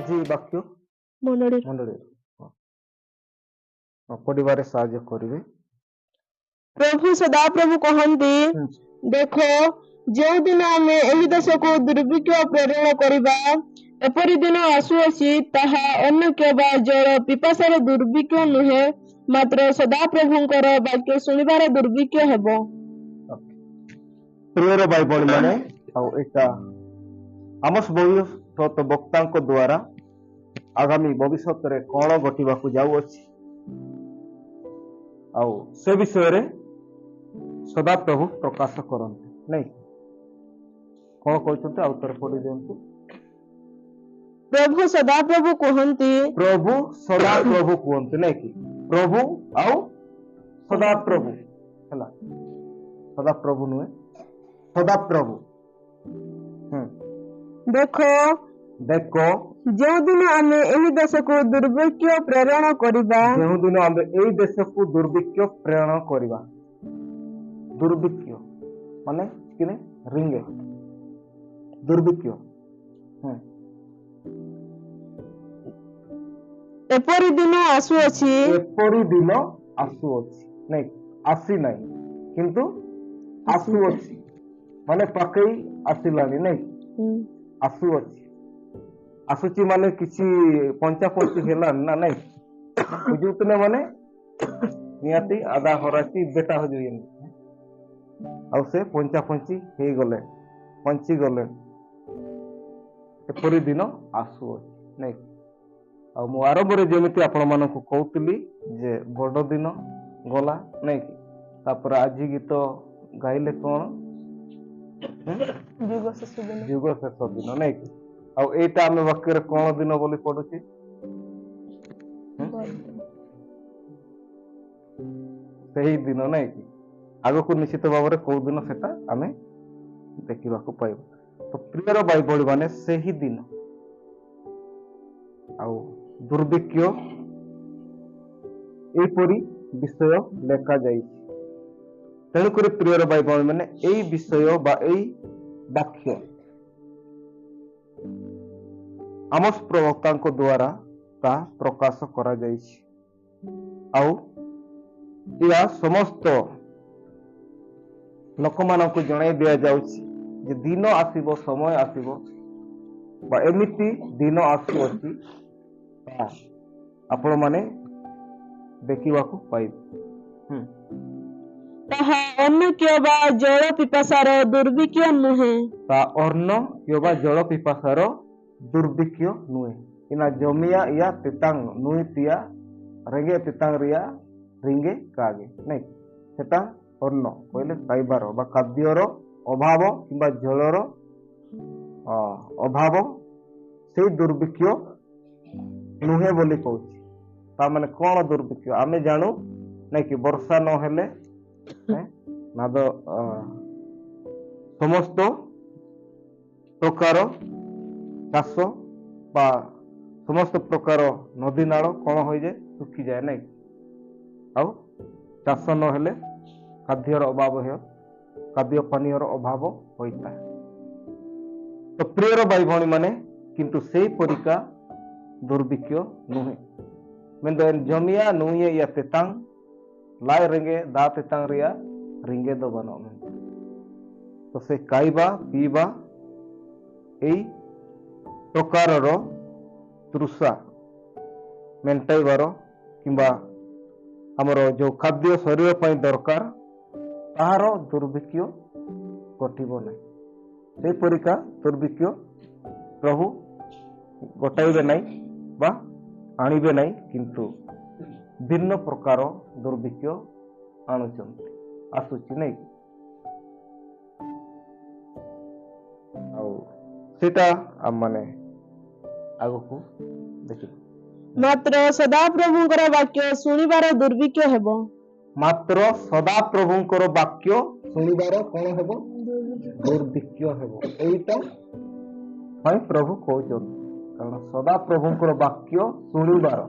ଆଜି ବାକ୍ୟ ମଣ୍ଡଳୀ ମଣ୍ଡଳୀ ପଢିବାରେ ସାହାଯ୍ୟ କରିବେ। ପ୍ରଭୁ ସଦାପ୍ରଭୁ କହନ୍ତି, ଦେଖ ଯେଉଁଦିନ ଆମେ ଏହି ଦେଶକୁ ଦୁର୍ଭିକ୍ଷ ପ୍ରେରଣ କରିବା, ଏପରି ଦିନ ଆସୁଅଛି, ତାହା ଅନ୍ନ ବା ଜଳ ପିପାସାର ଦୁର୍ଭିକ୍ଷ ନୁହେଁ, ମାତ୍ର ସଦାପ୍ରଭୁଙ୍କର ବାକ୍ୟ ଶୁଣିବାର ଦୁର୍ଭିକ୍ଷ ହେବ। ପ୍ରିୟର ଭାଇ ଭଉଣୀ ମାନେ, ଆଉ ଏଇଟା ଆମୋସ ଭବିଷ୍ୟତ ବକ୍ତାଙ୍କ ଦ୍ୱାରା ଆଗାମୀ ଭବିଷ୍ୟତରେ କଣ ଘଟିବାକୁ ଯାଉଅଛି ଆଉ ସେ ବିଷୟରେ ସଦାପ୍ରଭୁ ପ୍ରକାଶ କରନ୍ତି ନାଇଁ। କଣ କହିଛନ୍ତି ଆଉ ଥରେ ପଢି ଦିଅନ୍ତୁ। ପ୍ରଭୁ ସଦାପ୍ରଭୁ କୁହନ୍ତି, ପ୍ରଭୁ ସଦାପ୍ରଭୁ କୁହନ୍ତି ନାଇଁ କି? ପ୍ରଭୁ ଆଉ ସଦାପ୍ରଭୁ ହେଲା, ସଦାପ୍ରଭୁ ନୁହେଁ, ସଦାପ୍ରଭୁ। ଦେଖ ଦେଖ ଯେଉଁଦିନ ଆମେ ଏହି ଦେଶକୁ ଦୁର୍ଭିକ୍ଷ ପ୍ରେରଣ କରିବା, ଯେଉଁଦିନ ଆମେ ଏଇ ଦେଶକୁ ଦୁର୍ଭିକ୍ଷ ପ୍ରେରଣ କରିବା, ଦୁର୍ଭିକ୍ଷ ମାନେ କିନେ ରିଙ୍ଗେ ଦୁର୍ଭିକ୍ଷ, ଏପରି ଦିନ ଆସୁଅଛି, ଏପରି ଦିନ ଆସୁଅଛି ନାଇଁ, ଆସି ନାହିଁ କିନ୍ତୁ ଆସୁଅଛି ମାନେ ପାଖେଇ ଆସିଲାଣି ନାଇଁ, ଆସୁଅଛି। ଆସୁଛି ମାନେ କିଛି ପଞ୍ଚାପଞ୍ଚି ହେଲାନି ନା ନାଇଁ, ବୁଝୁଥିଲେ ମାନେ ନିହାତି ଆଦା ହରାଛି ବେଟା ହଜୁ ଆଉ ସେ ପଞ୍ଚାପଞ୍ଚି ହେଇଗଲେ, ପଞ୍ଚି ଗଲେ, ଏପରି ଦିନ ଆସୁଅଛି ନାଇଁ। ଆଉ ମୁଁ ଆରମ୍ଭରେ ଯେମିତି ଆପଣ ମାନଙ୍କୁ କହୁଥିଲି ଯେ ବଡ ଦିନ ଗଲା ନାଇଁ କି, ତାପରେ ଆଜି ଗୀତ ଗାଇଲେ କଣ ଯୁଗ ଶେଷ ଦିନ ନାଇଁ କି। ଆଉ ଏଇଟା ଆମେ ବାକ୍ୟରେ କଣ ଦିନ ବୋଲି ପଢୁଛି, ସେହି ଦିନ ନାଇଁ କି। ଆଗକୁ ନିଶ୍ଚିତ ଭାବରେ କୋଉ ଦିନ ସେଟା ଆମେ ଦେଖିବାକୁ ପାଇବା। ତ ପ୍ରିୟର ଭାଇ ଭଉଣୀ ମାନେ, ସେହି ଦିନ ଆଉ ଦୁର୍ଭିକ୍ଷ ଏହିପରି ବିଷୟ ଲେଖାଯାଇଛି। ତେଣୁକରି ପ୍ରିୟର ଭାଇ ଭଉଣୀ ମାନେ, ଏଇ ବିଷୟ ବା ଏଇ ବାକ୍ୟ ଆମୋସ ପ୍ରବକ୍ତାଙ୍କ ଦ୍ୱାରା ତାହା ପ୍ରକାଶ କରାଯାଇଛି। ଆଉ ଏହା ସମସ୍ତ ଲୋକମାନଙ୍କୁ ଜଣାଇ ଦିଆଯାଉଛି ଯେ ଦିନ ଆସିବ, ସମୟ ଆସିବ ବା ଏମିତି ଦିନ ଆସୁଅଛି ଆପଣ ମାନେ ଦେଖିବାକୁ ପାଇବେ। ତାହା ଅନ୍ନ ବା ଜଳ ପିପାସାର ଦୁର୍ଭିକ୍ଷ ନୁହେଁ, ତା ଅନ୍ନ ବା ଜଳ ପିପାସାର ଦୁର୍ଭିକ୍ଷ ନୁହେଁ। ଇନା ଜମିଆ ୟା ତିତାଙ୍ଗ ନୁଇ ତିଆ ରେଙ୍ଗେ ତିତାଙ୍ଗ ରିଆ ରିଙ୍ଗେ କାଗେ ନାଇଁ, ସେଟା ଅନ୍ନ କହିଲେ ଖାଇବାର ବା ଖାଦ୍ୟର ଅଭାବ କିମ୍ବା ଜଳର ଅଭାବ, ସେଇ ଦୁର୍ଭିକ୍ଷ ନୁହେଁ ବୋଲି କହୁଛି। ତା ମାନେ କଣ ଦୁର୍ଭିକ୍ଷ ଆମେ ଜାଣୁ ନାଇଁ କି, ବର୍ଷା ନହେଲେ ନାଦ ସମସ୍ତ ପ୍ରକାର ଚାଷ ବା ସମସ୍ତ ପ୍ରକାର ନଦୀ ନାଳ କଣ ହୋଇଯାଏ, ଶୁଖିଯାଏ ନାଇଁ। ଆଉ ଚାଷ ନହେଲେ ଖାଦ୍ୟର ଅଭାବ ହୁଏ, ଖାଦ୍ୟ ପାନୀୟର ଅଭାବ ହୋଇଥାଏ। ତ ପ୍ରିୟର ଭାଇ ଭଉଣୀ ମାନେ, କିନ୍ତୁ ସେଇ ପରିକା ଦୁର୍ଭିକ୍ଷ ନୁହେଁ। ଜମିଆ ନୁଏ ୟା ତେତାଙ୍ଗ ଲାଏ ରେଙ୍ଗେ ଦା ତେତାଙ୍ଗ ରିଆ ରିଙ୍ଗେ ଦବାନ। ତ ସେ ଖାଇବା ପିଇବା ଏଇ ପ୍ରକାରର ତୃଷା ମେଣ୍ଟାଇବାର କିମ୍ବା ଆମର ଯୋଉ ଖାଦ୍ୟ ଶରୀର ପାଇଁ ଦରକାର, ତାହାର ଦୁର୍ଭିକ୍ଷ ଘଟିବ ନାହିଁ। ସେହିପରିକା ଦୁର୍ଭିକ୍ଷ ପ୍ରଭୁ ଘଟାଇବେ ନାହିଁ ବା ଆଣିବେ ନାହିଁ, କିନ୍ତୁ ଭିନ୍ନ ପ୍ରକାର ଦୁର୍ଭିକ୍ଷ ଆଣୁଛନ୍ତି, ଆସୁଛି ନାଇଁ। ଆଉ ସେଟା ଆମମାନେ ଆଗକୁ ଦେଖିବୁ। ମାତ୍ର ସଦାପ୍ରଭୁଙ୍କର ବାକ୍ୟ ଶୁଣିବାର ଦୁର୍ଭିକ୍ଷ ହେବ। ମାତ୍ର ସଦାପ୍ରଭୁଙ୍କର ବାକ୍ୟ ଶୁଣିବାର କଣ ହେବ, ଦୁର୍ଭିକ୍ଷ ହେବ। ଏଇଟା ପାଇଁ ପ୍ରଭୁ କହୁଛନ୍ତି, କାରଣ ସଦାପ୍ରଭୁଙ୍କର ବାକ୍ୟ ଶୁଣିବାର,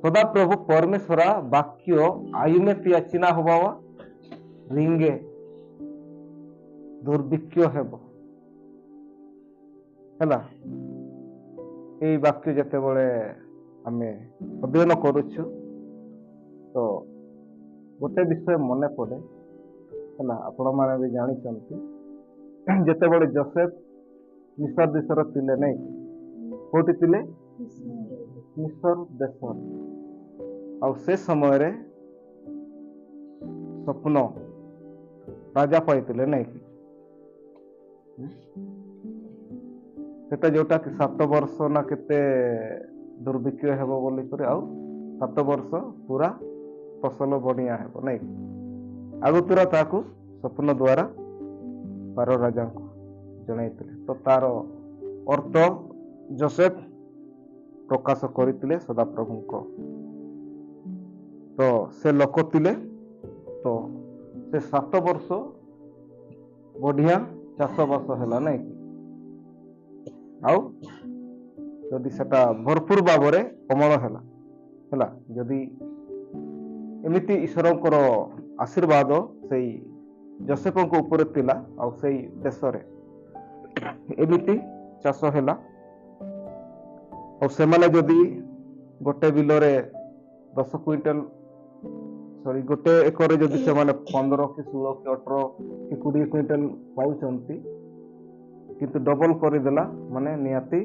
ସଦାପ୍ରଭୁ ପରମେଶ୍ୱର ବାକ୍ୟ ଆୟୁମେତିଆ ଚିନା ହବା ରିଙ୍ଗେ ଦୁର୍ଭିକ୍ଷ ହେବ ହେଲା। এই বাক্য যেତେବେଳେ ଆମେ ଅଧ୍ୟୟନ କରୁଛୁ ତ ଗୋଟେ ବିଷୟ ମନେ ପଡେ ହେଲା, ଆପଣମାନେ ବି ଜାଣିଛନ୍ତି ଯେତେବେଳେ ଯୋସେଫ ମିଶର ଦେଶର ଥିଲେ ନାଇଁ, କୋଉଠି ଥିଲେ? ମିଶର ଦେଶରେ। ଆଉ ସେ ସମୟରେ ସ୍ୱପ୍ନ ରାଜା ପାଇଥିଲେ ନାଇଁ କି, ସେଟା ଯୋଉଟା କି 7 ବର୍ଷ ନା କେତେ ଦୁର୍ଭିକ୍ଷ ହେବ ବୋଲିକରି, ଆଉ 7 ବର୍ଷ ପୁରା ଫସଲ ବଢିଆ ହେବ ନାଇଁ କି, ଆଗତୁରା ତାକୁ ସ୍ୱପ୍ନ ଦ୍ୱାରା ପାର ରାଜାଙ୍କୁ ଜଣାଇଥିଲେ। ତ ତାର ଅର୍ଥ ଯୋସେଫ ପ୍ରକାଶ କରିଥିଲେ ସଦାପ୍ରଭୁଙ୍କ। ତ ସେ ଲୋକ ଥିଲେ, ତ ସେ 7 ବର୍ଷ ବଢିଆ ଚାଷବାସ ହେଲା ନାଇଁ କି, ଆଉ ଯଦି ସେଟା ଭରପୁର ଭାବରେ ଅମଳ ହେଲା, ଯଦି ଏମିତି ଈଶ୍ୱରଙ୍କର ଆଶୀର୍ବାଦ ସେଇ ଯୋସେଫଙ୍କ ଉପରେ ଥିଲା, ଆଉ ସେଇ ଦେଶରେ ଏମିତି ଚାଷ ହେଲା, ଆଉ ସେମାନେ ଯଦି ଗୋଟେ ବିଲରେ 10 କୁଇଣ୍ଟାଲ ଗୋଟେ ଏକରରେ ଯଦି ସେମାନେ 15 କି 16 କି 18 କି 20 କୁଇଣ୍ଟାଲ ପାଉଛନ୍ତି, କିନ୍ତୁ ଡବଲ କରିଦେଲା ମାନେ ନିହାତି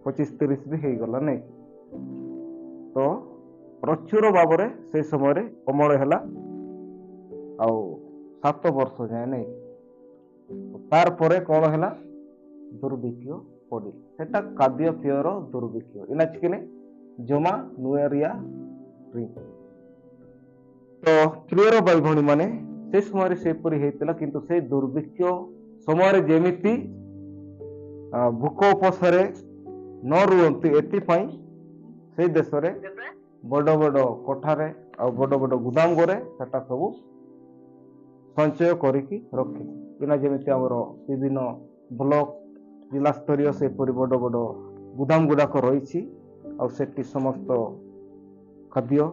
25-30 ବି ହେଇଗଲା ନାଇଁ। ତ ପ୍ରଚୁର ଭାବରେ ସେ ସମୟରେ ଅମଳ ହେଲା, ଆଉ 7 ବର୍ଷ ଯାଏ ନାଇଁ। ତାର ପରେ କଣ ହେଲା? ଦୁର୍ଭିକ୍ଷ ପଡିଲା। ସେଟା ଖାଦ୍ୟପେୟର ଦୁର୍ଭିକ୍ଷ ଇନାଚିକିନେ ଜମା ନୁଏରିଆ ରି। ତ ପ୍ରିୟର ଭାଇ ଭଉଣୀ ମାନେ, ସେ ସମୟରେ ସେପରି ହେଇଥିଲା, କିନ୍ତୁ ସେଇ ଦୁର୍ଭିକ୍ଷ ସମୟରେ ଯେମିତି ଭୋକ ଉପସରେ ନ ରୁହନ୍ତି, ଏଥିପାଇଁ ସେଇ ଦେଶରେ ବଡ ବଡ କୋଠାରେ ଆଉ ବଡ ବଡ ଗୁଦାମରେ ସେଟା ସବୁ ସଞ୍ଚୟ କରିକି ରଖିଲେ। କିନା ଯେମିତି ଆମର ବିଭିନ୍ନ ବ୍ଲକ ଜିଲ୍ଲା ସ୍ତରୀୟ ସେପରି ବଡ ବଡ ଗୁଦାମ ଗୁଡାକ ରହିଛି, ଆଉ ସେଠି ସମସ୍ତ ଖାଦ୍ୟ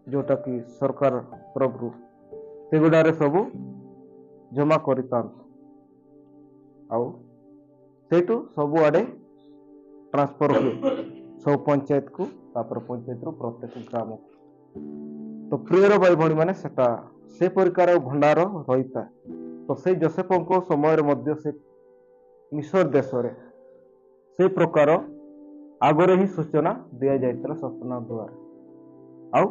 ଯୋଉଟା କି ସରକାର ତରଫରୁ ସେଗୁଡାରେ ସବୁ ଜମା କରିଥାନ୍ତି, ଆଉ ସେଇଠୁ ସବୁଆଡେ ଟ୍ରାନ୍ସଫର ହୁଏ ସବୁ ପଞ୍ଚାୟତକୁ, ତାପରେ ପଞ୍ଚାୟତରୁ ପ୍ରତ୍ୟେକ ଗ୍ରାମକୁ। ତ ପ୍ରିୟର ଭାଇ ଭଉଣୀ ମାନେ, ସେଟା ସେ ପରିକାର ଭଣ୍ଡାର ରହିଥାଏ। ତ ସେଇ ଯୋସେଫଙ୍କ ସମୟରେ ମଧ୍ୟ ସେ ମିଶର ଦେଶରେ ସେ ପ୍ରକାର ଆଗରେ ହିଁ ସୂଚନା ଦିଆଯାଇଥିଲା ସ୍ୱପ୍ନ ଦ୍ୱାରା। ଆଉ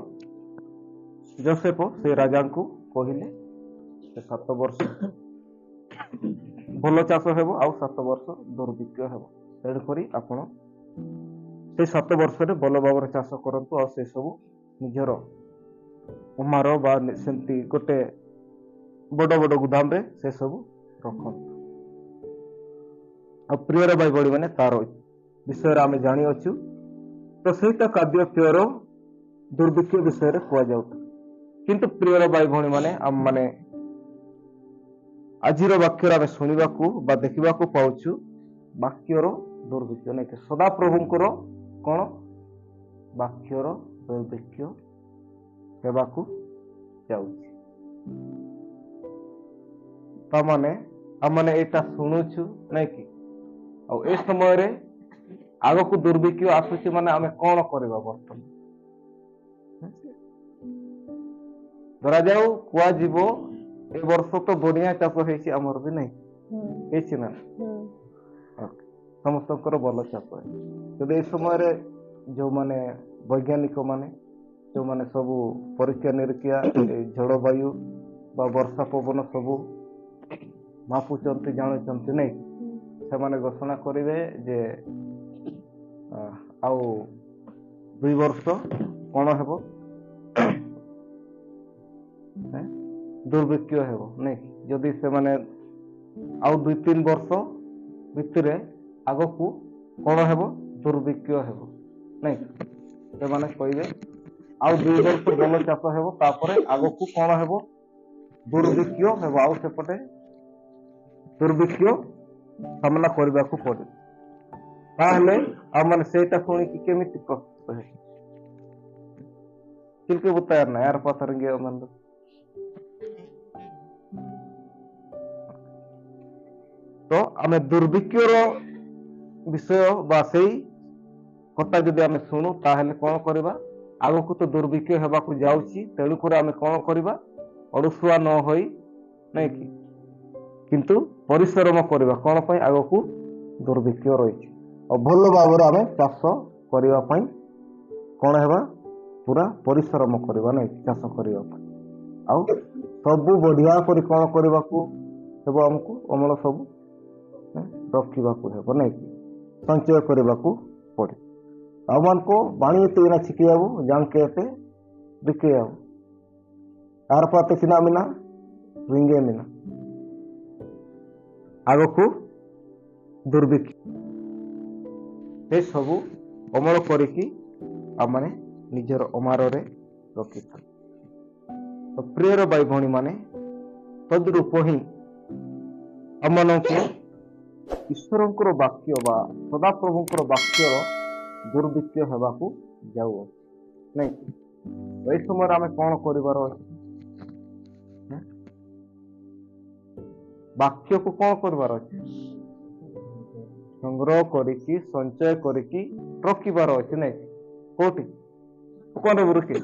ଯୋସେଫ ସେ ରାଜାଙ୍କୁ କହିଲେ ସେ 7 ବର୍ଷ ଭଲ ଚାଷ ହେବ, ଆଉ 7 ବର୍ଷ ଦୁର୍ଭିକ୍ଷ ହେବ, ତେଣୁକରି ଆପଣ ସେ 7 ବର୍ଷରେ ଭଲ ଭାବରେ ଚାଷ କରନ୍ତୁ, ଆଉ ସେ ସବୁ ନିଜର ଉମାର ବା ସେମିତି ଗୋଟେ ବଡ ବଡ ଗୁଦାମରେ ସେ ସବୁ ରଖନ୍ତୁ। ଆଉ ପ୍ରିୟର ଭାଇ ଭଉଣୀ ମାନେ, ତାର ବିଷୟରେ ଆମେ ଜାଣିଅଛୁ। ତ ସେଇଟା ଖାଦ୍ୟପେୟର ଦୁର୍ଭିକ୍ଷ ବିଷୟରେ କୁହାଯାଉଥିଲା। କିନ୍ତୁ ପ୍ରିୟର ଭାଇ ଭଉଣୀ ମାନେ, ଆମମାନେ ଆଜିର ବାକ୍ୟରେ ଆମେ ଶୁଣିବାକୁ ବା ଦେଖିବାକୁ ପାଉଛୁ ବାକ୍ୟର ଦୁର୍ଭିକ୍ଷ ନାଇଁ କି, ସଦାପ୍ରଭୁଙ୍କର କଣ ବାକ୍ୟର ଦୁର୍ଭିକ୍ଷ ହେବାକୁ ଯାଉଛି। ତାମାନେ ଆମମାନେ ଏଇଟା ଶୁଣୁଛୁ ନାଇଁ କି, ଆଉ ଏ ସମୟରେ ଆଗକୁ ଦୁର୍ଭିକ୍ଷ ଆସୁଛି, ମାନେ ଆମେ କଣ କରିବା? ବର୍ତ୍ତମାନ ଧରାଯାଉ କୁହାଯିବ ଏ ବର୍ଷ ତ ବଢିଆ ଚାଷ ହେଇଛି, ଆମର ବି ନାଇଁ ହେଇଛି ନା, ସମସ୍ତଙ୍କର ଭଲ ଚାଷ ହେଇଛି। ଯଦି ଏ ସମୟରେ ଯୋଉମାନେ ବୈଜ୍ଞାନିକ ମାନେ, ଯୋଉମାନେ ସବୁ ପରୀକ୍ଷା ନିରୀକ୍ଷା ଜଳବାୟୁ ବା ବର୍ଷା ପବନ ସବୁ ମାପୁଛନ୍ତି, ଜାଣୁଛନ୍ତି ନାଇଁ, ସେମାନେ ଘୋଷଣା କରିବେ ଯେ ଆଉ 2 ବର୍ଷ କଣ ହେବ? ଦୁର୍ଭିକ୍ଷ ହେବ ନାଇଁ। ଯଦି ସେମାନେ ଆଉ 2-3 ବର୍ଷ ଭିତରେ ଆଗକୁ କଣ ହେବ? ଦୁର୍ଭିକ୍ଷ ହେବ ନାଇଁ। ସେମାନେ କହିବେ ଆଉ 2 ବର୍ଷ ଭଲ ଚାଷ ହେବ, ତାପରେ ଆଗକୁ କଣ ହେବ? ଦୁର୍ଭିକ୍ଷ ହେବ, ଆଉ ସେପଟେ ଦୁର୍ଭିକ୍ଷ ସାମ୍ନା କରିବାକୁ ପଡିବ। ତାହେଲେ ଆମମାନେ ସେଇଟା ଶୁଣିକି କେମିତି ପ୍ରସ୍ତୁତ ହେବେ? बिल्कुल वो तैयार नहीं यार पथरेंगे मतलब। तो आमे दुर्भिक्षर ବିଷୟ ବା ସେଇ କଥା ଯଦି ଆମେ ଶୁଣୁ ତାହେଲେ କ'ଣ କରିବା? ଆଗକୁ ତ ଦୁର୍ଭିକ୍ଷ ହେବାକୁ ଯାଉଛି, ତେଣୁକରି ଆମେ କ'ଣ କରିବା? ଅଳସୁଆ ନ ହୋଇ ନାଇଁ କି କିନ୍ତୁ ପରିଶ୍ରମ କରିବା। କ'ଣ ପାଇଁ? ଆଗକୁ ଦୁର୍ଭିକ୍ଷ ରହିଛି। ଆଉ ଭଲ ଭାବରେ ଆମେ ଚାଷ କରିବା ପାଇଁ କ'ଣ ହେବା? ପୁରା ପରିଶ୍ରମ କରିବା ନାଇଁ ଚାଷ କରିବା ପାଇଁ। ଆଉ ସବୁ ବଢ଼ିଆ କରି କ'ଣ କରିବାକୁ ହେବ? ଆମକୁ ଅମଳ ସବୁ ରଖିବାକୁ ହେବ ନାଇଁ କି ସଞ୍ଚୟ କରିବାକୁ ପଡ଼େ। ଆମମାନଙ୍କୁ ବାଣୀ ଏତେ ନା ଶିଖିବାକୁ ଜାଣକେ ଏତେ ବିକେଇବାକୁ ତାର ପାତେ ସିନା ମିନା ରିଙ୍ଗେ ମିନା ଆଗକୁ ଦୁର୍ଭିକ୍ଷ ଏସବୁ ଅମଳ କରିକି ଆମମାନେ ନିଜର ଅମାରରେ ରଖିଥାଉ। ତ ପ୍ରିୟର ଭାଇ ଭଉଣୀ ମାନେ, ତଦ୍ରୂପ ହିଁ ଆମମାନଙ୍କୁ ଈଶ୍ୱରଙ୍କର ବାକ୍ୟ ବା ସଦାପ୍ରଭୁଙ୍କର ବାକ୍ୟର ଦୁର୍ଭିକ୍ଷ ହେବାକୁ ଯାଉଅଛି ନାଇଁ। ଏଇ ସମୟରେ ଆମେ କ'ଣ କରିବାର ଅଛି? ବାକ୍ୟକୁ କ'ଣ କରିବାର ଅଛି? ସଂଗ୍ରହ କରିକି ସଞ୍ଚୟ କରିକି ରଖିବାର ଅଛି ନାଇଁ। କୋଉଠି? କ'ଣ ରଖି?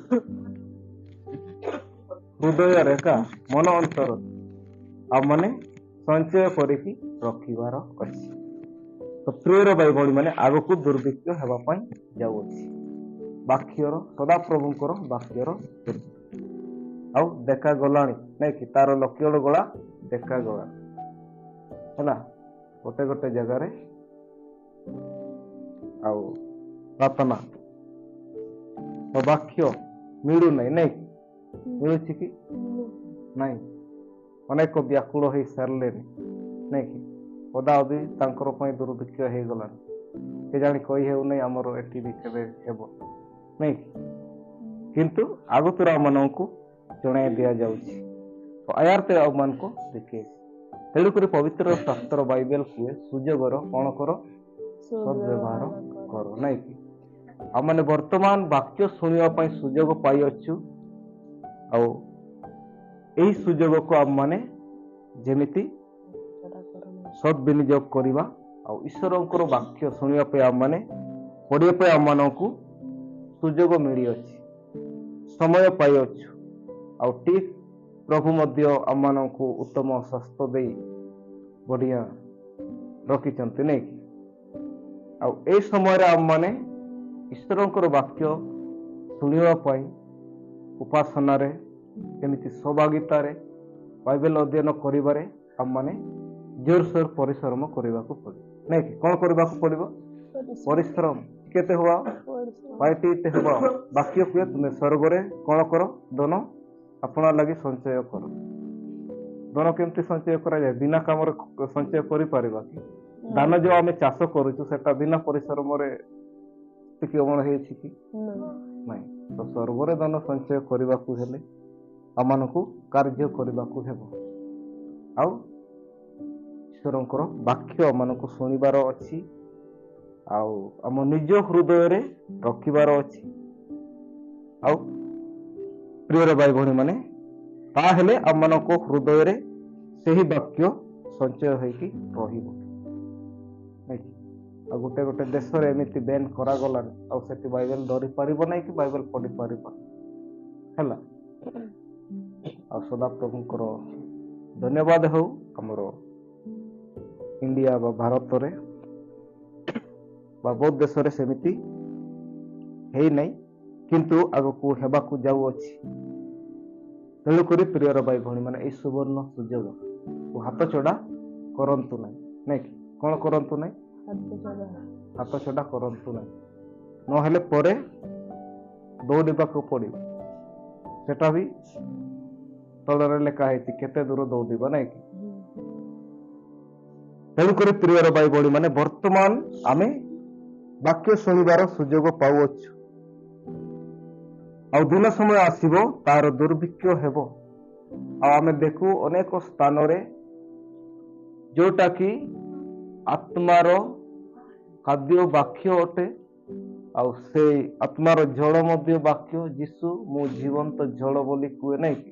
ହୃଦୟରେ ଏକା ମନ ଅନ୍ତର ଆଉ ମାନେ ସଞ୍ଚୟ କରିକି ରଖିବାର ଅଛି। ତ ପ୍ରିୟର ଭାଇ ଭଉଣୀ ମାନେ, ଆଗକୁ ଦୁର୍ଭିକ୍ଷ ହେବା ପାଇଁ ଯାଉଅଛି। ବାକ୍ୟର ସଦାପ୍ରଭୁଙ୍କର ବାକ୍ୟର ଆଉ ଦେଖାଗଲାଣି ନାଇଁ କି ତାର ଲକ୍ଷଣ ଗଳା ଦେଖାଗଲା ହେଲା ଗୋଟେ ଗୋଟେ ଜାଗାରେ। ଆଉ ପ୍ରାର୍ଥନା ବାକ୍ୟ ମିଳୁନାହିଁ ନାଇଁ କି? ମିଳୁଛି କି ନାଇଁ? ଅନେକ ବ୍ୟାକୁଳ ହେଇ ସାରିଲେଣି ନାଇଁ କି? ଅଦାଅଦି ତାଙ୍କର ପାଇଁ ଦୁର୍ଭିକ୍ଷ ହେଇଗଲାଣି। କେଜାଣି କହି ହେଉନାହିଁ ଆମର ଏଠି ବି କେବେ ହେବ ନାଇଁ କି? କିନ୍ତୁ ଆଗତୁରା ଆମମାନଙ୍କୁ ଜଣାଇ ଦିଆଯାଉଛି। ଆୟାର୍ତେ ଆମମାନଙ୍କୁ ଦେଖେ। ତେଣୁକରି ପବିତ୍ର ଶାସ୍ତ୍ର ବାଇବେଲ କୁହେ ସୁଯୋଗର କ'ଣ କର? ସଦ୍ବ୍ୟବହାର କର ନାଇଁ କି? ଆମମାନେ ବର୍ତ୍ତମାନ ବାକ୍ୟ ଶୁଣିବା ପାଇଁ ସୁଯୋଗ ପାଇଅଛୁ। ଆଉ ଏହି ସୁଯୋଗକୁ ଆମମାନେ ଯେମିତି ସଦ୍ବିନିଯୋଗ କରିବା ଆଉ ଈଶ୍ୱରଙ୍କର ବାକ୍ୟ ଶୁଣିବା ପାଇଁ ଆମମାନେ ପଢ଼ିବା ପାଇଁ ଆମମାନଙ୍କୁ ସୁଯୋଗ ମିଳିଅଛି, ସମୟ ପାଇଅଛୁ। ଆଉ ଠିକ୍ ପ୍ରଭୁ ମଧ୍ୟ ଆମମାନଙ୍କୁ ଉତ୍ତମ ସ୍ୱାସ୍ଥ୍ୟ ଦେଇ ବଢ଼ିଆ ରଖିଛନ୍ତି ନାଇଁ କି? ଆଉ ଏଇ ସମୟରେ ଆମମାନେ ଈଶ୍ୱରଙ୍କର ବାକ୍ୟ ଶୁଣିବା ପାଇଁ ଉପାସନାରେ କେମିତି ସହଭାଗିତାରେ ବାଇବେଲ ଅଧ୍ୟୟନ କରିବାରେ ଆମମାନେ ଜୋରସୋର ପରିଶ୍ରମ କରିବାକୁ ପଡ଼ିବ ନାଇଁ କି? କ'ଣ କରିବାକୁ ପଡ଼ିବ? ପରିଶ୍ରମ କେତେ ହବା ପାଇଟି ହବା ବାକ୍ୟ କୁହେ ତୁମେ ସ୍ୱର୍ଗରେ କ'ଣ କର? ଧନ ଆପଣା ଲାଗି ସଞ୍ଚୟ କର। ଧନ କେମିତି ସଞ୍ଚୟ କରାଯାଏ? ବିନା କାମରେ ସଞ୍ଚୟ କରିପାରିବା କି? ଧାନ ଯୋଉ ଆମେ ଚାଷ କରୁଛୁ ସେଟା ବିନା ପରିଶ୍ରମରେ ଟିକେ ଅମଳ ହେଇଛି କି? ନାଇଁ। ତ ସ୍ୱର୍ଗରେ ଧନ ସଞ୍ଚୟ କରିବାକୁ ହେଲେ ଆମମାନଙ୍କୁ କାର୍ଯ୍ୟ କରିବାକୁ ହେବ। ଆଉ ଈଶ୍ୱରଙ୍କର ବାକ୍ୟ ଆମମାନଙ୍କୁ ଶୁଣିବାର ଅଛି ଆଉ ଆମ ନିଜ ହୃଦୟରେ ରଖିବାର ଅଛି। ଆଉ ପ୍ରିୟର ଭାଇ ଭଉଣୀ ମାନେ, ତାହେଲେ ଆମମାନଙ୍କ ହୃଦୟରେ ସେହି ବାକ୍ୟ ସଞ୍ଚୟ ହେଇକି ରହିବ। ଆଉ ଗୋଟେ ଗୋଟେ ଦେଶରେ ଏମିତି ବ୍ୟାନ୍ କରାଗଲାଣି ଆଉ ସେଠି ବାଇବେଲ ଧରି ପାରିବ ନାହିଁ କି ବାଇବେଲ ପଢି ପାରିବ ହେଲା। ଆଉ ସଦାପ୍ରଭୁଙ୍କର ଧନ୍ୟବାଦ ହଉ, ଆମର ଇଣ୍ଡିଆ ବା ଭାରତରେ ବା ବହୁତ ଦେଶରେ ସେମିତି ହେଇନାହିଁ, କିନ୍ତୁ ଆଗକୁ ହେବାକୁ ଯାଉଅଛି। ତେଣୁକରି ପ୍ରିୟର ଭାଇ ଭଉଣୀ ମାନେ, ଏଇ ସୁବର୍ଣ୍ଣ ସୁଯୋଗ ହାତ ଛଡା କରନ୍ତୁ ନାହିଁ ନାଇଁ କି? କ'ଣ କରନ୍ତୁ ନାହିଁ? ହାତ ଛଡା କରନ୍ତୁ ନାହିଁ, ନହେଲେ ପରେ ଦୌଡ଼ିବାକୁ ପଡିବ। ସେଟା ବି ତଳରେ ଲେଖା ହେଇଛି କେତେ ଦୂର ଦୌଡ଼ିବା ନାଇଁ କି? ତେଣୁକରି ପ୍ରିୟର ଭାଇ ଭଉଣୀ ମାନେ, ବର୍ତ୍ତମାନ ଆମେ ବାକ୍ୟ ଶୁଣିବାର ସୁଯୋଗ ପାଉଅଛୁ। ଆଉ ଦିନ ସମୟ ଆସିବ ତାର ଦୁର୍ଭିକ୍ଷ ହେବ। ଆଉ ଆମେ ଦେଖୁ ଅନେକ ସ୍ଥାନରେ ଯୋଉଟା କି ଆତ୍ମାର ଖାଦ୍ୟ ବାକ୍ୟ ଅଟେ, ଆଉ ସେଇ ଆତ୍ମାର ଝଳ ମଧ୍ୟ ବାକ୍ୟ। ଯୀଶୁ ମୁଁ ଜୀବନ୍ତ ଝଳ ବୋଲି କୁହେ ନାଇଁ କି?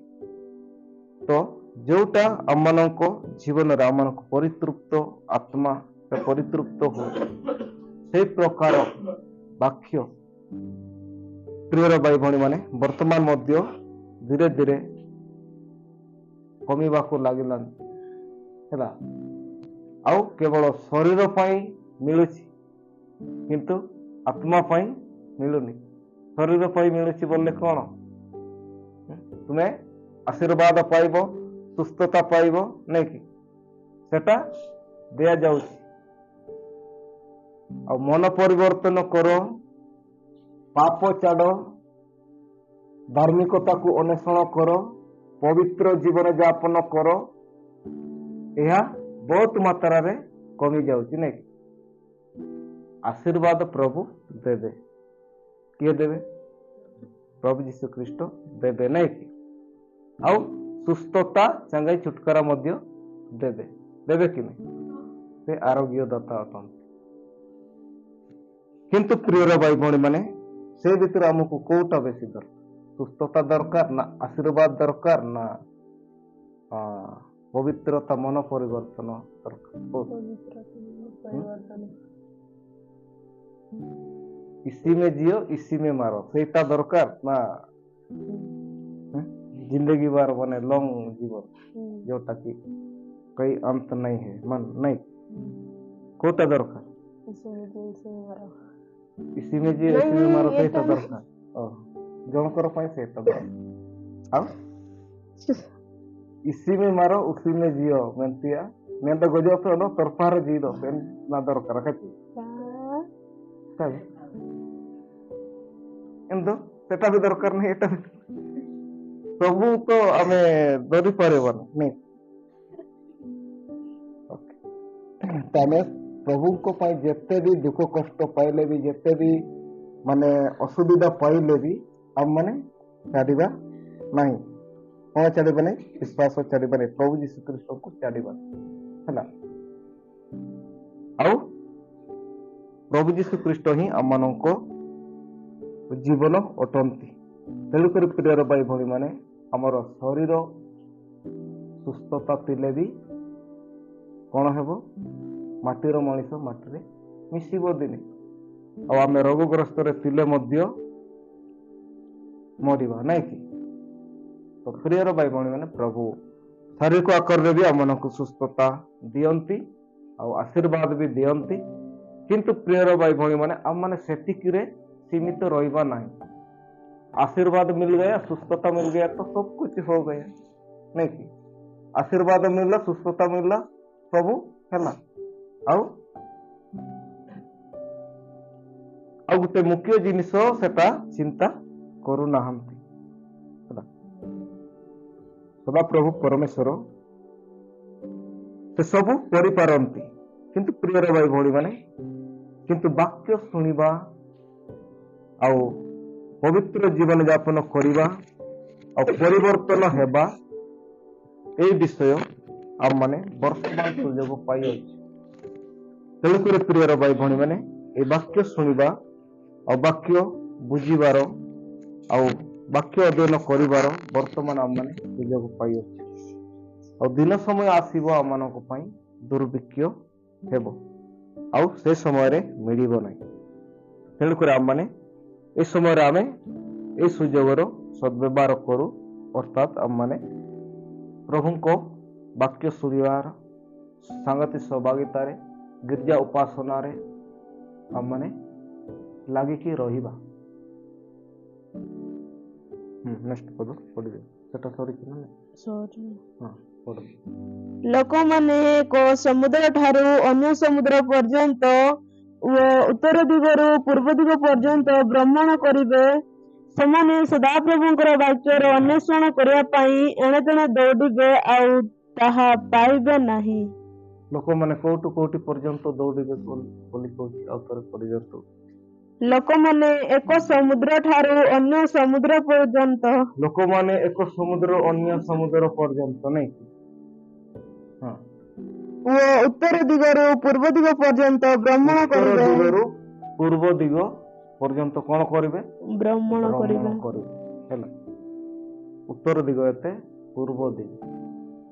ତ ଯୋଉଟା ଆମମାନଙ୍କ ଜୀବନରେ ଆମମାନଙ୍କୁ ପରିତୃପ୍ତ ଆତ୍ମା ପରିତୃପ୍ତ ହୁଏ। ସେଇ ପ୍ରକାର ବାକ୍ୟ ପ୍ରିୟର ଭାଇ ଭଉଣୀ ମାନେ ବର୍ତ୍ତମାନ ମଧ୍ୟ ଧୀରେ ଧୀରେ କମିବାକୁ ଲାଗିଲାନି ହେଲା। ଆଉ କେବଳ ଶରୀର ପାଇଁ ମିଳୁଛି କିନ୍ତୁ ଆତ୍ମା ପାଇଁ ମିଳୁନି। ଶରୀର ପାଇଁ ମିଳୁଛି ବୋଲେ କଣ? ତୁମେ ଆଶୀର୍ବାଦ ପାଇବ, ସୁସ୍ଥତା ପାଇବ, ନାଇଁ କି? ସେଟା ଦିଆଯାଉଛି। ଆଉ ମନ ପରିବର୍ତ୍ତନ କର, ପାପ ଛାଡ଼, ଧାର୍ମିକତାକୁ ଅନ୍ୱେଷଣ କର, ପବିତ୍ର ଜୀବନ ଯାପନ କର। ଏହା ବହୁତ ମାତ୍ରାରେ କମି ଯାଉଛି, ନାଇଁ କି? ଆଶୀର୍ବାଦ ପ୍ରଭୁ ଦେବେ। କିଏ ଦେବେ? ପ୍ରଭୁ ଯୀଶୁ ଖ୍ରୀଷ୍ଟ ଦେବେ, ନାଇଁ କି? ଆଉ ସୁସ୍ଥତା ଚାଙ୍ଗାଇ ଛୁଟକାରା ମଧ୍ୟ ଦେବେ। ଦେବେ କି ନାହିଁ? ସେ ଆରୋଗ୍ୟ ଦାତା ଅଟନ୍ତି। କିନ୍ତୁ ପ୍ରିୟର ଭାଇ ଭଉଣୀ ମାନେ ସେ ଭିତରେ ଆମକୁ କୋଉଟା ବେଶୀ ଦରକାର? ସୁସ୍ଥତା ଦରକାର ନା ଆଶୀର୍ବାଦ ଦରକାର ନା ପବିତ୍ରତା ମନ ପରିବର୍ତ୍ତନ ଦରକାର? इसी में जियो इसी में मारो, ସେଇଟା ଦରକାର ନା जिंदगी भर बने लॉन्ग जीवन जोटा कि कोई अंत नहीं है मन नहीं? कोटा दरकार? इसी में जियो इसी में मारो ସେଇଟା ଦରକାର। ଜଣଙ୍କର ପାଇଁ ସେଇଟା ଦରକାର। ଆଉ इसी में मारो उसी में जियो मेंतिया मैं तो गजब से नो तरफार जी दो ना दरकार कति एंदो सेटा भी दरकार नहीं एटा ସବୁ ତ ଆମେ ଧରିପାରିବାନି ନାଇଁ। ତାହେଲେ ପ୍ରଭୁଙ୍କ ପାଇଁ ଯେତେ ବି ଦୁଃଖ କଷ୍ଟ ପାଇଲେ ବି ଯେତେ ବି ମାନେ ଅସୁବିଧା ପାଇଲେ ବି ଆମମାନେ ଛାଡ଼ିବା ନାହିଁ। କ'ଣ ଛାଡ଼ିବା ନାହିଁ? ବିଶ୍ୱାସ ଛାଡ଼ିବା ନାହିଁ। ପ୍ରଭୁ ଯୀଶୁ ଖ୍ରୀଷ୍ଟଙ୍କୁ ଛାଡ଼ିବା ହେଲା। ଆଉ ପ୍ରଭୁ ଯୀଶୁ ଖ୍ରୀଷ୍ଟ ହିଁ ଆମମାନଙ୍କ ଜୀବନ ଅଟନ୍ତି। ତେଣୁକରି ପ୍ରିୟର ଭାଇ ଭଉଣୀ ମାନେ ଆମର ଶରୀର ସୁସ୍ଥତା ଥିଲେ ବି କ'ଣ ହେବ? ମାଟିର ମଣିଷ ମାଟିରେ ମିଶିବ ଦିନେ। ଆଉ ଆମେ ରୋଗଗ୍ରସ୍ତରେ ଥିଲେ ମଧ୍ୟ ମରିବା ନାଇଁ କି? ତ ପ୍ରିୟର ଭାଇ ଭଉଣୀ ମାନେ ପ୍ରଭୁ ଶାରୀରିକ ଆକାରରେ ବି ଆମମାନଙ୍କୁ ସୁସ୍ଥତା ଦିଅନ୍ତି ଆଉ ଆଶୀର୍ବାଦ ବି ଦିଅନ୍ତି। କିନ୍ତୁ ପ୍ରିୟର ଭାଇ ଭଉଣୀ ମାନେ ଆମମାନେ ସେତିକିରେ सीमित ରହିବା ନାହିଁ। आशीर्वाद मिल गया, सुस्थता मिल गया तो सब कुछ हो गया, नहीं कि? आशीर्वाद मिलला, सुस्थता मिलला, सब है। ଆଉ ଗୋଟେ ମୁଖ୍ୟ ଜିନିଷ ସେଟା ଚିନ୍ତା କରୁନାହାନ୍ତି। ସଦାପ୍ରଭୁ ପରମେଶ୍ୱର ସେ ସବୁ କରିପାରନ୍ତି। କିନ୍ତୁ ପ୍ରିୟର ଭାଇ ଭଉଣୀ ମାନେ କିନ୍ତୁ ବାକ୍ୟ ଶୁଣିବା ଆଉ ପବିତ୍ର ଜୀବନ ଯାପନ କରିବା ଆଉ ପରିବର୍ତ୍ତନ ହେବା এই ବିଷୟ ଆମମାନେ ବର୍ତ୍ତମାନ ସୁଯୋଗ ପାଇଅଛୁ। ତେଣୁକରି ପ୍ରିୟର ଭାଇ ଭଉଣୀ ମାନେ এই ବାକ୍ୟ ଶୁଣିବା ଆଉ ବାକ୍ୟ ବୁଝିବାର ଆଉ ବାକ୍ୟ ଅଧ୍ୟୟନ କରିବାର ବର୍ତ୍ତମାନ ଆମମାନେ ସୁଯୋଗ ପାଇଅଛୁ। ଆଉ ଦିନ ସମୟ ଆସିବ ଆମମାନଙ୍କ ପାଇଁ ଦୁର୍ଭିକ୍ଷ ହେବ ଆଉ ସେ ସମୟରେ ମିଳିବ ନାହିଁ। ତେଣୁକରି ଆମମାନେ ଏ ସମୟରେ ଆମେ ଏ ସୁଯୋଗର ସଦ୍ବ୍ୟବହାର କରୁ। ଅର୍ଥାତ୍ ଆମମାନେ ପ୍ରଭୁଙ୍କ ବାକ୍ୟ ଶୁଣିବାର ସାଙ୍ଗତି ସହଭାଗିତାରେ ଗିର୍ଜା ଉପାସନାରେ ଆମମାନେ ଲାଗିକି ରହିବା। ନେକ୍ସଟ ପଦ ପଢିବେ। ସେଟା ସରିଛି ନା? ଲୋକମାନେ ଏକ ସମୁଦ୍ର ଠାରୁ ଅନ୍ୟ ସମୁଦ୍ର ପର୍ଯ୍ୟନ୍ତ ଓ ଉତ୍ତର ଦିଗରୁ ପୂର୍ବ ଦିଗ ପର୍ଯ୍ୟନ୍ତ ଭ୍ରମଣ କରିବେ। ସେମାନେ ସଦାପ୍ରଭୁଙ୍କର ବାକ୍ୟର ଅନ୍ୱେଷଣ କରିବା ପାଇଁ ଏଣେ ତେଣେ ଦୌଡ଼ିବେ ଆଉ ତାହା ପାଇବେ ନାହିଁ। ଲୋକମାନେ କୋଉଠୁ କୋଉଠି ପର୍ଯ୍ୟନ୍ତ ଦୌଡ଼ିବେ ବୋଲି କହୁଛି। ଆଉ ଥରେ ପର୍ଯ୍ୟନ୍ତ ଲୋକମାନେ ଏକ ସମୁଦ୍ର ଠାରୁ ଅନ୍ୟ ସମୁଦ୍ର ପର୍ଯ୍ୟନ୍ତ। ଲୋକମାନେ ଏକ ସମୁଦ୍ର ଅନ୍ୟ ସମୁଦ୍ର ପର୍ଯ୍ୟନ୍ତ ନାଇଁ ଓ ଉତ୍ତର ଦିଗରୁ ପୂର୍ବ ଦିଗ ପର୍ଯ୍ୟନ୍ତ ଭ୍ରମଣ କରିବେ। ଉତ୍ତର ଦିଗରୁ ପୂର୍ବ ଦିଗ ପର୍ଯ୍ୟନ୍ତ କ'ଣ କରିବେ? ଭ୍ରମଣ କରିବେ ହେଲା। ଉତ୍ତର ଦିଗ ଏତେ ପୂର୍ବ ଦିଗ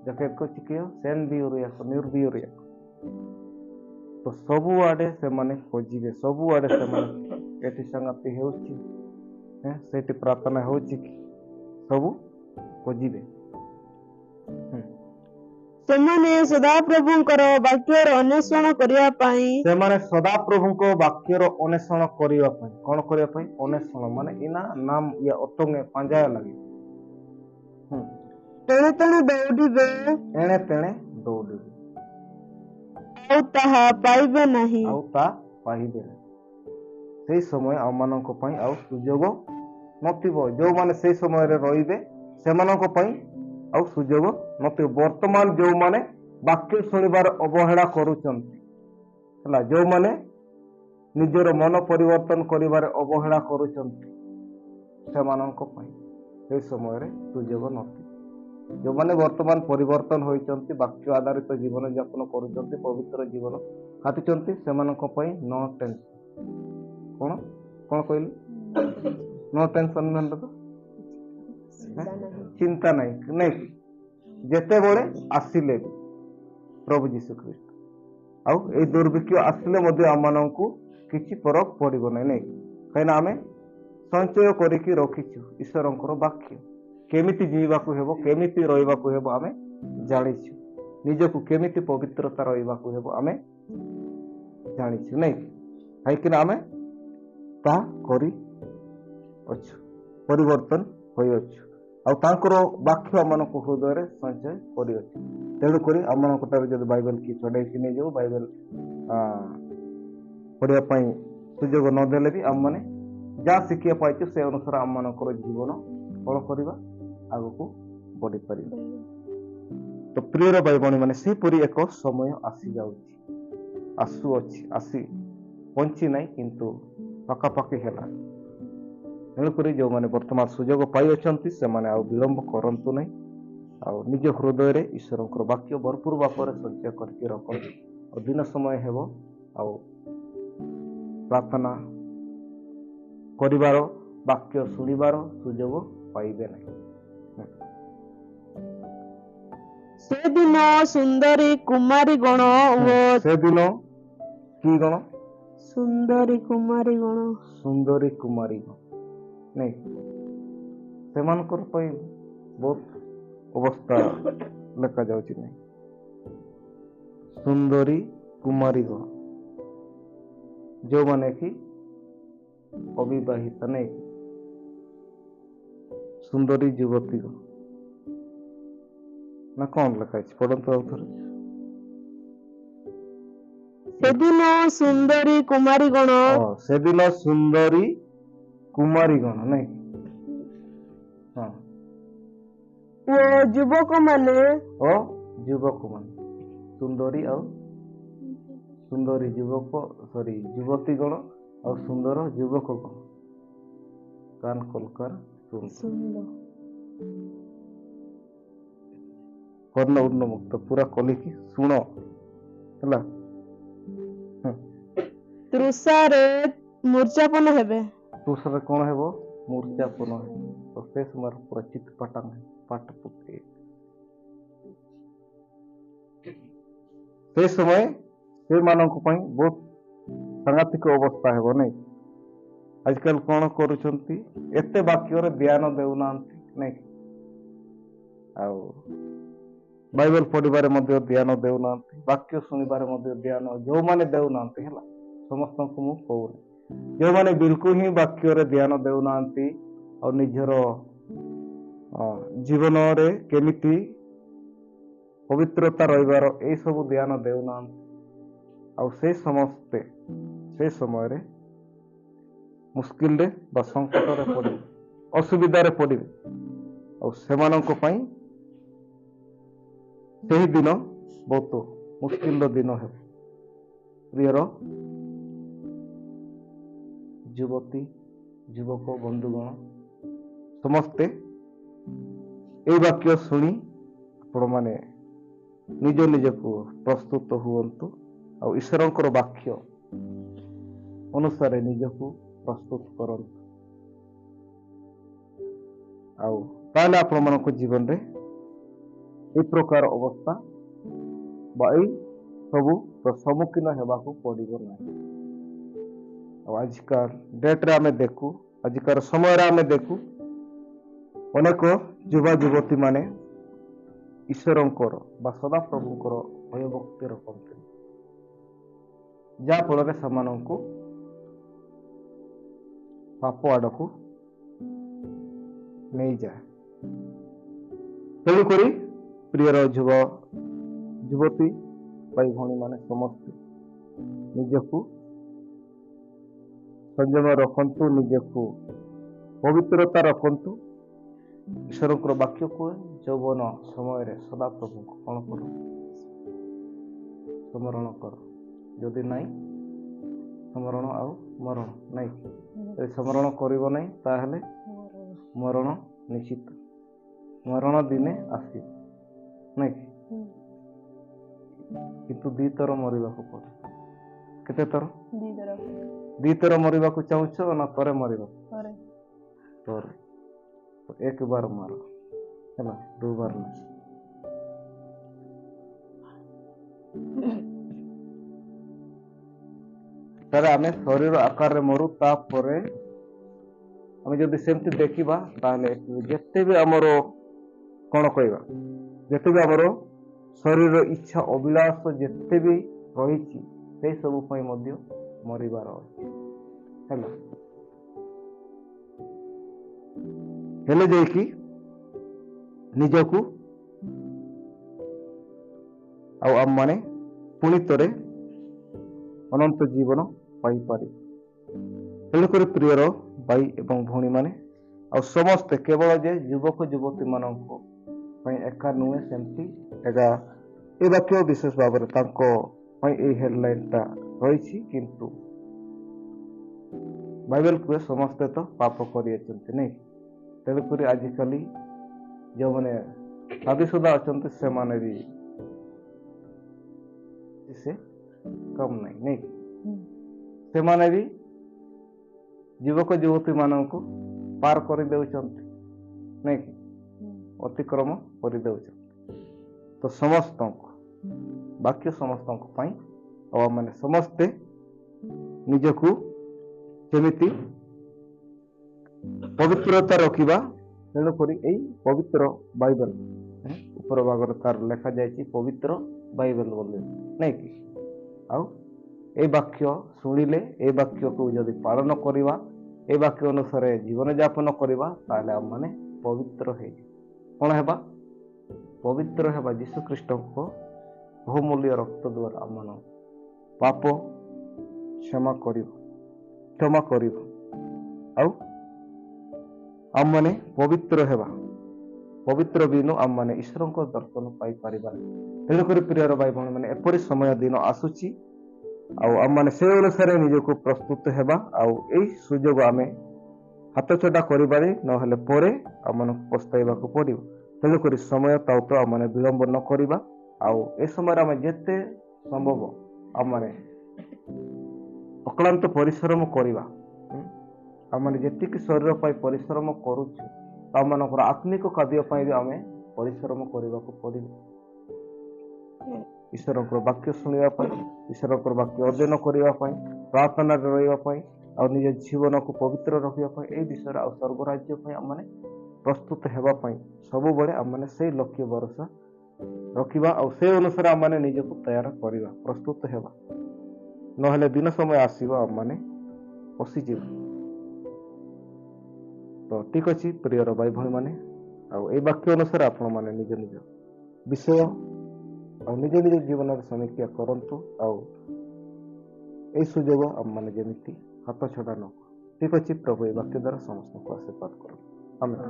ଯାକେ ଚିକିୟ ସେନ୍ ଦିଗରୁ ନିର୍ଦିଗରୁ तो सबुआडे से माने खोजिबे सबुआडे से माने एटी संगति हेउची सेठी प्रार्थना हेउची कि सबु खोजिबे ସେମାନେ ସଦାପ୍ରଭୁଙ୍କର ବାକ୍ୟର ଅନ୍ୱେଷଣ କରିବା ପାଇଁ ସେମାନେ ସଦାପ୍ରଭୁଙ୍କ ବାକ୍ୟର ଅନ୍ୱେଷଣ କରିବା ପାଇଁ କ'ଣ କରିବା ପାଇଁ ଅନ୍ୱେଷଣ ମାନେ ଇନା ନାମ ୟା ଅଟଙ୍ଗେ ପାଞ୍ଜାୟ ଲାଗେ ତେଣେ ତେଣେ ଦୌଡ଼ିବେ ଏଣେ ତେଣେ ଦୌଡ଼ିବେ ଆଉ ତାହା ପାଇବେ ନାହିଁ ଆଉ ତା ପାଇବେ ନାହିଁ ସେଇ ସମୟ ଆମମାନଙ୍କ ପାଇଁ ଆଉ ସୁଯୋଗ ନଥିବ ଯେଉଁମାନେ ସେଇ ସମୟରେ ରହିବେ ସେମାନଙ୍କ ପାଇଁ ଆଉ ସୁଯୋଗ ନଥିବ ବର୍ତ୍ତମାନ ଯେଉଁମାନେ ବାକ୍ୟ ଶୁଣିବାର ଅବହେଳା କରୁଛନ୍ତି ହେଲା ଯେଉଁମାନେ ନିଜର ମନ ପରିବର୍ତ୍ତନ କରିବାରେ ଅବହେଳା କରୁଛନ୍ତି ସେମାନଙ୍କ ପାଇଁ ସେଇ ସମୟରେ ସୁଯୋଗ ନଥିବ ଯେଉଁମାନେ ବର୍ତ୍ତମାନ ପରିବର୍ତ୍ତନ ହୋଇଛନ୍ତି ବାକ୍ୟ ଆଧାରିତ ଜୀବନ ଯାପନ କରୁଛନ୍ତି ପବିତ୍ର ଜୀବନ କାଟୁଛନ୍ତି ସେମାନଙ୍କ ପାଇଁ ନୋ ଟେନସନ୍ କ'ଣ କ'ଣ କହିଲେ ନୋ ଟେନସନ୍ ମାନେ ତ ଚିନ୍ତା ନାହିଁ ନାଇଁ ଯେତେବେଳେ ଆସିଲେ ପ୍ରଭୁ ଯୀଶୁ ଖ୍ରୀଷ୍ଟ ଆଉ ଏଇ ଦୁର୍ଭିକ୍ଷ ଆସିଲେ ମଧ୍ୟ ଆମମାନଙ୍କୁ କିଛି ଫରକ ପଡ଼ିବ ନାହିଁ ନାଇଁ କାହିଁକିନା ଆମେ ସଞ୍ଚୟ କରିକି ରଖିଛୁ ଈଶ୍ୱରଙ୍କର ବାକ୍ୟ କେମିତି ଜୀଇବାକୁ ହେବ କେମିତି ରହିବାକୁ ହେବ ଆମେ ଜାଣିଛୁ ନିଜକୁ କେମିତି ପବିତ୍ରତା ରହିବାକୁ ହେବ ଆମେ ଜାଣିଛୁ ନାଇଁ କାହିଁକିନା ଆମେ ତାହା କରିଅଛୁ ପରିବର୍ତ୍ତନ ହୋଇଅଛୁ ଆଉ ତାଙ୍କର ବାକ୍ୟ ଆମମାନଙ୍କ ହୃଦୟରେ ସଞ୍ଚୟ କରିଅଛୁ ତେଣୁକରି ଆମମାନଙ୍କ ଠାରୁ ଯଦି ବାଇବେଲ କି ଛଡ଼େଇକି ନେଇଯାଉ ବାଇବେଲ ପଢ଼ିବା ପାଇଁ ସୁଯୋଗ ନଦେଲେ ବି ଆମମାନେ ଯାହା ଶିଖିବା ପାଇଛୁ ସେ ଅନୁସାରେ ଆମମାନଙ୍କର ଜୀବନ କ'ଣ କରିବା ଆଗକୁ ବଢ଼ିପାରିବା ତ ପ୍ରିୟର ଭାଇ ଭଉଣୀମାନେ ସେହିପରି ଏକ ସମୟ ଆସିଯାଉଛି ଆସୁଅଛି ଆସି ପହଞ୍ଚି ନାହିଁ କିନ୍ତୁ ପାଖାପାଖି ହେଲା ତେଣୁକରି ଯେଉଁମାନେ ବର୍ତ୍ତମାନ ସୁଯୋଗ ପାଇଅଛନ୍ତି ସେମାନେ ଆଉ ବିଳମ୍ବ କରନ୍ତୁ ନାହିଁ ଆଉ ନିଜ ହୃଦୟରେ ଈଶ୍ୱରଙ୍କର ବାକ୍ୟ ଭରପୁର ଭାବରେ ସଞ୍ଚୟ କରିକି ରଖନ୍ତୁ ଆଉ ଦିନ ସମୟ ହେବ ଆଉ ପ୍ରାର୍ଥନା କରିବାର ବାକ୍ୟ ଶୁଣିବାର ସୁଯୋଗ ପାଇବେ ନାହିଁ ସେଦିନ ସୁନ୍ଦରୀ କୁମାରୀ ଗଣ ସେଦିନ କି ଗଣ ସୁନ୍ଦରୀ କୁମାରୀ ଗଣ ନାଇଁ ସେମାନଙ୍କର ପାଇଁ ବହୁତ ଅବସ୍ଥା ଲେଖାଯାଉଛି ନାଇଁ ସୁନ୍ଦରୀ କୁମାରୀ ଗଣ ଯେଉଁମାନେ କି ଅବିବାହିତା ନାଇଁ ସୁନ୍ଦରୀ ଯୁବତୀ ଗଣ ନା କ'ଣ ଲେଖା ହେଇଛି ପଢ଼ନ୍ତୁ ଆଉ ଥରେ ସେଦିନ ସୁନ୍ଦରୀ କୁମାରୀ ଗଣ ସେଦିନ ସୁନ୍ଦରୀ କୁମାରୀ ଗଣ ନାଇଁ ହଁ ଓ ଯୁବକମାନେ ସୁନ୍ଦରୀ ଆଉ ସୁନ୍ଦରୀ ଯୁବତୀ ଗଣ ଆଉ ସୁନ୍ଦର ଯୁବକ ଗଣ କାନ କଲକାର କର୍ଣ୍ଣ ଉନ୍ନମୁକ୍ତ ପୁରା କଲିକି ଶୁଣ ହେଲା ତୃଷାରେ ମୂର୍ଚ୍ଛାପନ ହେବେ ତୁଷାରେ କ'ଣ ହେବ ମୂର୍ଚ୍ଛାପନ ହେବ ତ ସେ ସମୟରେ ପୁରା ଚିତ ପାଠ ପକେଇ ସେ ସମୟ ସେମାନଙ୍କ ପାଇଁ ବହୁତ ସାଂଘାତିକ ଅବସ୍ଥା ହେବ ନାଇଁ ଆଜିକାଲି କ'ଣ କରୁଛନ୍ତି ଏତେ ବାକ୍ୟରେ ଧ୍ୟାନ ଦେଉନାହାନ୍ତି ନାଇଁ ଆଉ ବାଇବେଲ ପଢ଼ିବାରେ ମଧ୍ୟ ଧ୍ୟାନ ଦେଉନାହାନ୍ତି ବାକ୍ୟ ଶୁଣିବାରେ ମଧ୍ୟ ଧ୍ୟାନ ଯେଉଁମାନେ ଦେଉନାହାନ୍ତି ହେଲା ସମସ୍ତଙ୍କୁ ମୁଁ କହୁନି ଯେଉଁମାନେ ବିଲକୁଲ ହିଁ ବାକ୍ୟରେ ଧ୍ୟାନ ଦେଉନାହାନ୍ତି ଆଉ ନିଜର ଜୀବନରେ କେମିତି ପବିତ୍ରତା ରହିବାର ଏଇସବୁ ଧ୍ୟାନ ଦେଉନାହାନ୍ତି ଆଉ ସେ ସମସ୍ତେ ସେ ସମୟରେ ମୁସ୍କିଲରେ ବା ସଙ୍କଟରେ ପଡ଼ିବେ ଅସୁବିଧାରେ ପଡ଼ିବେ ଆଉ ସେମାନଙ୍କ ପାଇଁ ସେହି ଦିନ ବହୁତ ମୁସ୍କିଲର ଦିନ ହେବ ପ୍ରିୟର ଯୁବତୀ ଯୁବକ ବନ୍ଧୁଗଣ ସମସ୍ତେ ଏଇ ବାକ୍ୟ ଶୁଣି ଆପଣମାନେ ନିଜ ନିଜକୁ ପ୍ରସ୍ତୁତ ହୁଅନ୍ତୁ ଆଉ ଈଶ୍ୱରଙ୍କର ବାକ୍ୟ ଅନୁସାରେ ନିଜକୁ ପ୍ରସ୍ତୁତ କରନ୍ତୁ ଆଉ ତାହେଲେ ଆପଣମାନଙ୍କ ଜୀବନରେ এই ପ୍ରକାର ଅବସ୍ଥା ବା ଏଇ ସବୁ ସମ୍ମୁଖୀନ ହେବାକୁ ପଡ଼ିବ ନାହିଁ। ଆଉ ଆଜିକାର ଡେଟ୍ରେ ଆମେ ଦେଖୁ, ଆଜିକାର ସମୟରେ ଆମେ ଦେଖୁ ଅନେକ ଯୁବା ଯୁବତୀ ମାନେ ଈଶ୍ୱରଙ୍କର ବା ସଦାପ୍ରଭୁଙ୍କର ଭୟଭକ୍ତି ରଖନ୍ତି, ଯାହା ଫଳରେ ସେମାନଙ୍କୁ ପାପ ଆଡ଼କୁ ନେଇଯାଏ। ତେଣୁକରି ପ୍ରିୟର ଯୁବତୀ ଭାଇ ଭଉଣୀ ମାନେ ସମସ୍ତେ ନିଜକୁ ସଂଯମ ରଖନ୍ତୁ, ନିଜକୁ ପବିତ୍ରତା ରଖନ୍ତୁ। ଈଶ୍ୱରଙ୍କର ବାକ୍ୟ କୁହେ, ଯୌବନ ସମୟରେ ସଦାପ୍ରଭୁଙ୍କୁ କ'ଣ କର? ସ୍ମରଣ କର। ଯଦି ନାହିଁ ସ୍ମରଣ ଆଉ ମରଣ ନାଇଁ। ଯଦି ସ୍ମରଣ କରିବ ନାହିଁ ତାହେଲେ ମରଣ ନିଶ୍ଚିତ। ମରଣ ଦିନେ ଆସିବ ନାଇଁ, କିନ୍ତୁ 2 ଥର ମରିବାକୁ ପଡେ। କେତେ ଥର? 2 ଥର ମରିବାକୁ ଚାହୁଁଛ ନା ଥରେ ମରିବାକୁ? ଥରେ। 1 ବାର ମାର ହେଲା, 2 ବାର ନାହିଁ। ତାହେଲେ ଆମେ ଶରୀର ଆକାରରେ ମରୁ, ତାପରେ ଆମେ ଯଦି ସେମିତି ଦେଖିବା ତାହେଲେ ଯେତେ ବି ଆମର କ'ଣ କହିବା, ଯେତେ ବି ଆମର ଶରୀର ଇଚ୍ଛା ଅଭିଳାଷ ଯେତେ ବି ରହିଛି ସେଇ ସବୁ ପାଇଁ ମଧ୍ୟ ମରିବାର ଅଛି ହେଲା। ହେଲେ ଯାଇକି ନିଜକୁ ଆଉ ଆମମାନେ ପୁଣି ଥରେ ଅନନ୍ତ ଜୀବନ ପାଇପାରିବେ। ତେଣୁକରି ପ୍ରିୟର ଭାଇ ଏବଂ ଭଉଣୀ ମାନେ ଆଉ ସମସ୍ତେ, କେବଳ ଯେ ଯୁବକ ଯୁବତୀ ମାନଙ୍କ ପାଇଁ ଏକା ନୁହେଁ ସେମିତି ଏକା ଏ ବାକ୍ୟ ବିଶେଷ ଭାବରେ ତାଙ୍କ ପାଇଁ ଏଇ ହେଡଲାଇନଟା ରହିଛି। କିନ୍ତୁ ବାଇବେଲ କୁହେ ସମସ୍ତେ ତ ପାପ କରିଅଛନ୍ତି ନାଇଁ। ତେଣୁକରି ଆଜିକାଲି ଯେଉଁମାନେ ସାଦିସୁଦା ଅଛନ୍ତି ସେମାନେ ବି ସେ କମ୍ ନାହିଁ ନାଇଁ, ସେମାନେ ବି ଯୁବକ ଯୁବତୀ ମାନଙ୍କୁ ପାର କରିଦେଉଛନ୍ତି ନାଇଁ କି, ଅତିକ୍ରମ କରିଦେଉଛନ୍ତି। ତ ସମସ୍ତଙ୍କୁ ବାକ୍ୟ ସମସ୍ତଙ୍କ ପାଇଁ, ଆଉ ଆମେ ସମସ୍ତେ ନିଜକୁ କେମିତି ପବିତ୍ରତା ରଖିବା। ତେଣୁକରି ଏଇ ପବିତ୍ର ବାଇବେଲ ଉପର ଭାଗରେ ତାର ଲେଖାଯାଇଛି ପବିତ୍ର ବାଇବେଲ ବୋଲି ନାଇଁ କି। ଆଉ এই ବାକ୍ୟ ଶୁଣିଲେ, এই ବାକ୍ୟକୁ ଯଦି ପାଳନ କରିବା, এই ବାକ୍ୟ ଅନୁସାରେ ଜୀବନଯାପନ କରିବା, ତାହେଲେ ଆମମାନେ ପବିତ୍ର ହେଇଯିବା। କ'ଣ ହେବା? ପବିତ୍ର ହେବା। ଯୀଶୁ ଖ୍ରୀଷ୍ଟଙ୍କ ବହୁମୂଲ୍ୟ ରକ୍ତ ଦ୍ୱାରା ଆମମାନ ପାପ କ୍ଷମା କରିବ ଆଉ ଆମମାନେ ପବିତ୍ର ହେବା। ପବିତ୍ର ବିନୁ ଆମମାନେ ଈଶ୍ୱରଙ୍କ ଦର୍ଶନ ପାଇପାରିବା। ତେଣୁକରି ପ୍ରିୟର ଭାଇ ଭଉଣୀ ମାନେ, ଏପରି ସମୟ ଦିନ ଆସୁଛି ଆଉ ଆମମାନେ ସେ ଅନୁସାରେ ନିଜକୁ ପ୍ରସ୍ତୁତ ହେବା। ଆଉ ଏଇ ସୁଯୋଗ ଆମେ ହାତଛଡ଼ା କରିବାନି, ନହେଲେ ପରେ ଆମମାନଙ୍କୁ ପସ୍ତାଇବାକୁ ପଡ଼ିବ। ତେଣୁକରି ସମୟ ଥାଉ ତ ଆମମାନେ ବିଳମ୍ବ ନ କରିବା। ଆଉ ଏ ସମୟରେ ଆମେ ଯେତେ ସମ୍ଭବ ଆମମାନେ ଅକ୍ଳାନ୍ତ ପରିଶ୍ରମ କରିବା। ଆମମାନେ ଯେତିକି ଶରୀର ପାଇଁ ପରିଶ୍ରମ କରୁଛୁ, ଆମମାନଙ୍କର ଆତ୍ମିକ ଖାଦ୍ୟ ପାଇଁ ବି ଆମେ ପରିଶ୍ରମ କରିବାକୁ ପଡ଼ିବ। ଈଶ୍ୱରଙ୍କର ବାକ୍ୟ ଶୁଣିବା ପାଇଁ, ଈଶ୍ୱରଙ୍କର ବାକ୍ୟ ଅଧ୍ୟୟନ କରିବା ପାଇଁ, ପ୍ରାର୍ଥନାରେ ରହିବା ପାଇଁ, ଆଉ ନିଜ ଜୀବନକୁ ପବିତ୍ର ରଖିବା ପାଇଁ, ଏଇ ବିଷୟରେ ଆଉ ସ୍ୱର୍ଗ ରାଜ୍ୟ ପାଇଁ ଆମମାନେ ପ୍ରସ୍ତୁତ ହେବା ପାଇଁ ସବୁବେଳେ ଆମମାନେ ସେଇ ଲକ୍ଷ୍ୟ ଭରସା ରଖିବା। ଆଉ ସେ ଅନୁସାରେ ଆମମାନେ ନିଜକୁ ତୟାର କରିବା, ପ୍ରସ୍ତୁତ ହେବା। ନହେଲେ ଦିନ ସମୟ ଆସିବ ଆମମାନେ ପଶିଯିବା। ତ ଠିକ ଅଛି ପ୍ରିୟର ଭାଇ ଭଉଣୀ ମାନେ, ଆଉ ଏଇ ବାକ୍ୟ ଅନୁସାରେ ଆପଣମାନେ ନିଜ ନିଜ ବିଷୟ ଆଉ ନିଜ ନିଜ ଜୀବନରେ ସମୀକ୍ଷା କରନ୍ତୁ। ଆଉ ଏଇ ସୁଯୋଗ ଆମମାନେ ଯେମିତି ହାତ ଛଡ଼ା ନ କରୁ। ଠିକ ଅଛି, ପ୍ରଭୁ ଏଇ ବାକ୍ୟ ଦ୍ୱାରା ସମସ୍ତଙ୍କୁ ଆଶୀର୍ବାଦ କରନ୍ତୁ। ଆମେନ୍।